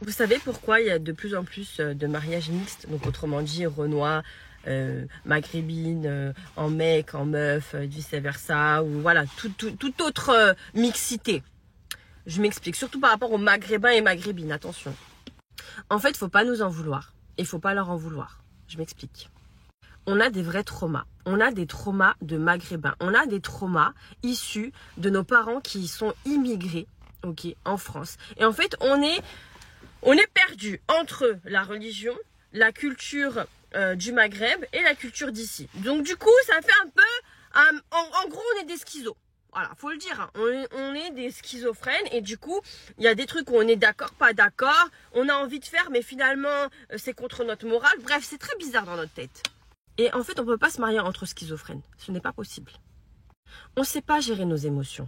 Vous savez pourquoi il y a de plus en plus de mariages mixtes, donc autrement dit Renois, maghrébine, en mec, en meuf, vice versa, ou voilà, toute autre mixité. Je m'explique, surtout par rapport aux maghrébins et maghrébines, attention. En fait, il ne faut pas nous en vouloir, et il ne faut pas leur en vouloir. Je m'explique. On a des vrais traumas. On a des traumas de maghrébins. On a des traumas issus de nos parents qui sont immigrés, ok, en France. Et en fait, on est perdu entre la religion, la culture du Maghreb et la culture d'ici. Donc du coup, ça fait un peu... en gros, on est des schizos. Voilà, faut le dire. Hein. On est des schizophrènes et du coup, il y a des trucs où on est d'accord, pas d'accord. On a envie de faire, mais finalement, c'est contre notre morale. Bref, c'est très bizarre dans notre tête. Et en fait, on ne peut pas se marier entre schizophrènes. Ce n'est pas possible. On ne sait pas gérer nos émotions.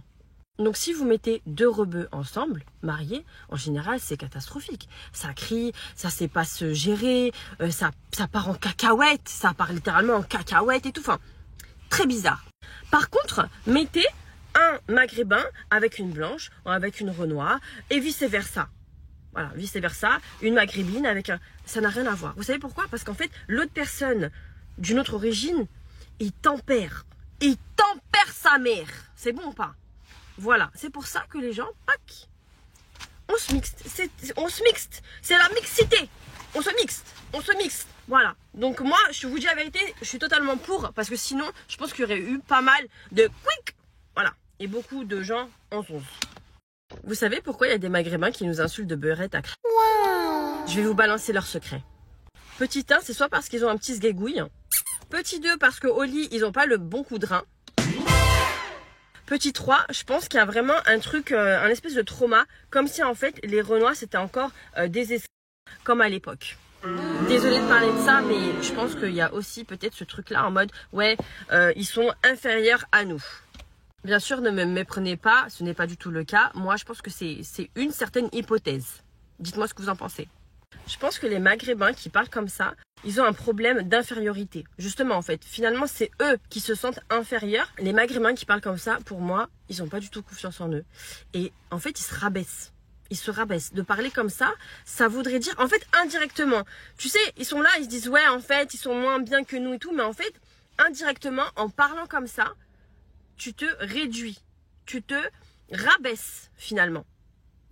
Donc si vous mettez deux rebeux ensemble, mariés, en général c'est catastrophique. Ça crie, ça sait pas se gérer, ça part en cacahuète, ça part littéralement en cacahuète et tout. Enfin, très bizarre. Par contre, mettez un maghrébin avec une blanche ou avec une renois et vice versa. Voilà, vice versa, une maghrébine avec un... Ça n'a rien à voir. Vous savez pourquoi? Parce qu'en fait, l'autre personne d'une autre origine, il tempère. Il tempère sa mère. C'est bon ou pas? Voilà, c'est pour ça que les gens, pac, on se mixte. C'est la mixité. On se mixte. Voilà. Donc moi, je vous dis la vérité, je suis totalement pour. Parce que sinon, je pense qu'il y aurait eu pas mal de quick. Voilà. Et beaucoup de gens en zonze. Vous savez pourquoi il y a des maghrébins qui nous insultent de beurette à crème? Wow. Je vais vous balancer leur secret. Petit 1, c'est soit parce qu'ils ont un petit sgégouille. Petit 2, parce qu'au lit, ils n'ont pas le bon coup de rein. Petit 3, je pense qu'il y a vraiment un truc, un espèce de trauma, comme si en fait les Renois c'était encore des esclaves, comme à l'époque. Désolée de parler de ça, mais je pense qu'il y a aussi peut-être ce truc-là en mode, ouais, ils sont inférieurs à nous. Bien sûr, ne me méprenez pas, ce n'est pas du tout le cas. Moi, je pense que c'est une certaine hypothèse. Dites-moi ce que vous en pensez. Je pense que les Maghrébins qui parlent comme ça, ils ont un problème d'infériorité. Justement, en fait, finalement, c'est eux qui se sentent inférieurs. Les Maghrébins qui parlent comme ça, pour moi, ils n'ont pas du tout confiance en eux. Et en fait, ils se rabaissent. Ils se rabaissent. De parler comme ça, ça voudrait dire, en fait, indirectement. Tu sais, ils sont là, ils se disent, ouais, en fait, ils sont moins bien que nous et tout. Mais en fait, indirectement, en parlant comme ça, tu te réduis. Tu te rabaisses, finalement.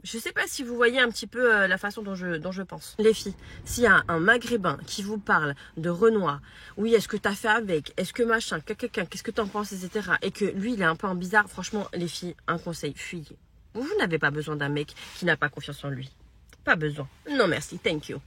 Je ne sais pas si vous voyez un petit peu la façon dont je pense. Les filles, s'il y a un maghrébin qui vous parle de Renoir, oui, est-ce que tu as fait avec, est-ce que machin, qu'est-ce que tu en penses, etc. Et que lui, il est un peu en bizarre, franchement, les filles, un conseil, fuyez. Vous n'avez pas besoin d'un mec qui n'a pas confiance en lui. Pas besoin. Non merci, thank you.